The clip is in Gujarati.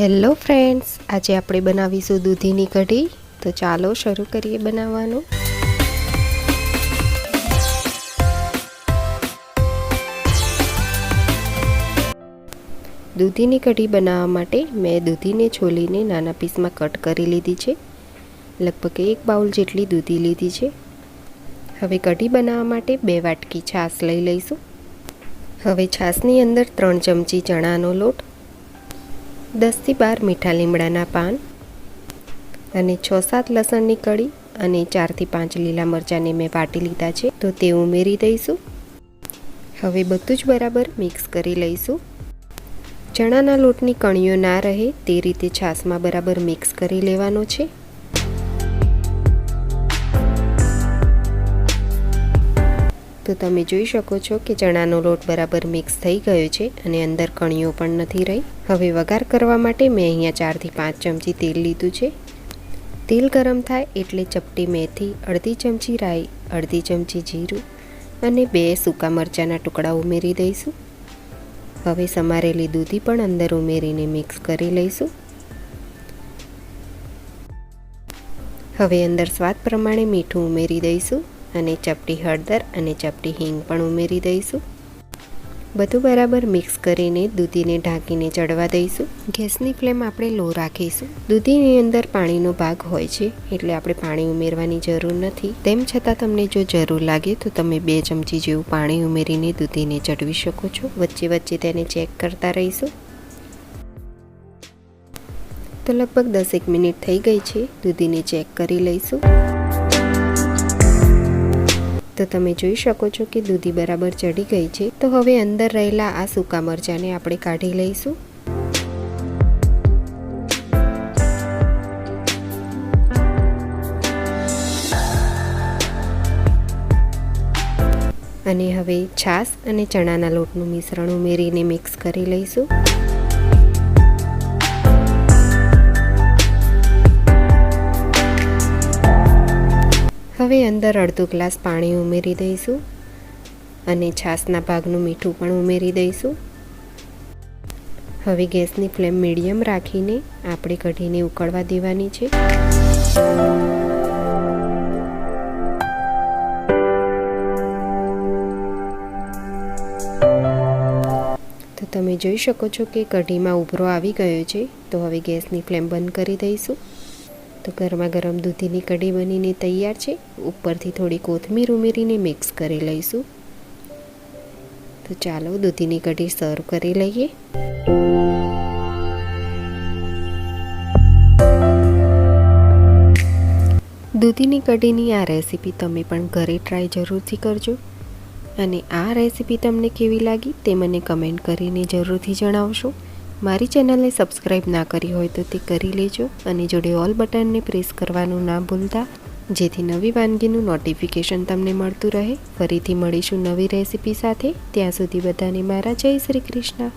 હેલો ફ્રેન્ડ્સ, આજે આપણે બનાવીશું દૂધીની કઢી. તો ચાલો શરૂ કરીએ બનાવવાનું. દૂધીની કઢી બનાવવા માટે મેં દૂધીને છોલીને નાના પીસમાં કટ કરી લીધી છે. લગભગ 1 બાઉલ જેટલી દૂધી લીધી છે. હવે કઢી બનાવવા માટે 2 વાટકી છાશ લઈ લઈશું. હવે છાશની અંદર 3 ચમચી ચણાનો લોટ, 10 થી 12 મીઠા લીમડાના પાન અને 6-7 લસણની કળી અને 4 થી 5 લીલા મરચાંને મેં વાટી લીધા છે, તો તે ઉમેરી દઈશું. હવે બધું જ બરાબર મિક્સ કરી લઈશું. ચણાના લોટની કણીઓ ના રહે તે રીતે છાશમાં બરાબર મિક્સ કરી લેવાનો છે. તો તમે જોઈ શકો છો કે ચણાનો લોટ બરાબર મિક્સ થઈ ગયો છે અને અંદર કણીઓ પણ નથી રહી. હવે વઘાર કરવા માટે મેં અહીંયા 4 થી 5 ચમચી તેલ લીધું છે. તેલ ગરમ થાય એટલે ચપટી મેથી, અડધી ચમચી રાઈ, અડધી ચમચી જીરું અને 2 સૂકા મરચાંના ટુકડા ઉમેરી દઈશું. હવે સમારેલી દૂધી પણ અંદર ઉમેરીને મિક્સ કરી લઈશું. હવે અંદર સ્વાદ પ્રમાણે મીઠું ઉમેરી દઈશું અને ચપટી હળદર અને ચપટી હિંગ પણ ઉમેરી દઈશું. બધું બરાબર મિક્સ કરીને દૂધીને ઢાંકીને ચડવા દઈશું. ગેસની ફ્લેમ આપણે લો રાખીશું. દૂધીની અંદર પાણીનો ભાગ હોય છે એટલે આપણે પાણી ઉમેરવાની જરૂર નથી. તેમ છતાં તમને જો જરૂર લાગે તો તમે 2 ચમચી જેવું પાણી ઉમેરીને દૂધીને ચડવી શકો છો. વચ્ચે વચ્ચે તેને ચેક કરતા રહીશું. તો લગભગ 10 મિનિટ થઈ ગઈ છે. દૂધીને ચેક કરી લઈશું. તો તમે જોઈ શકો છો કે દૂધી બરાબર ચડી ગઈ છે. તો હવે અંદર રહેલા આ સૂકા મરચાંને આપણે કાઢી લઈશું. અને હવે છાશ અને ચણાના લોટનું મિશ્રણ ઉમેરીને મિક્સ કરી લઈશું. હવે અંદર અડધો ગ્લાસ પાણી ઉમેરી દઈશું અને છાશના ભાગનું મીઠું પણ ઉમેરી દઈશું. હવે ગેસની ફ્લેમ મીડિયમ રાખીને આપણે કઢીને ઉકળવા દેવાની છે. તો તમે જોઈ શકો છો કે કઢીમાં ઉભરો આવી ગયો છે. તો હવે ગેસની ફ્લેમ બંધ કરી દઈશું. તો ગરમા ગરમ દૂધીની કઢી બનીને તૈયાર છે. ઉપરથી થોડી કોથમીર ઉમેરીને મિક્સ કરી લઈશું. તો ચાલો દૂધીની કઢી સર્વ કરી લઈએ. દૂધીની કઢીની આ રેસીપી તમે પણ ઘરે ટ્રાય જરૂરથી કરજો. અને આ રેસીપી તમને કેવી લાગી તે મને કમેન્ટ કરીને જરૂરથી જણાવશો. મારી ચેનલને સબસ્ક્રાઈબ ના કરી હોય તો તે કરી લેજો અને જોડે ઓલ બટનને પ્રેસ કરવાનું ના ભૂલતા, જેથી નવી વાનગીનું નોટિફિકેશન તમને મળતું રહે. ફરીથી મળીશું નવી રેસીપી સાથે. ત્યાં સુધી બધાને મારા જય શ્રી કૃષ્ણ.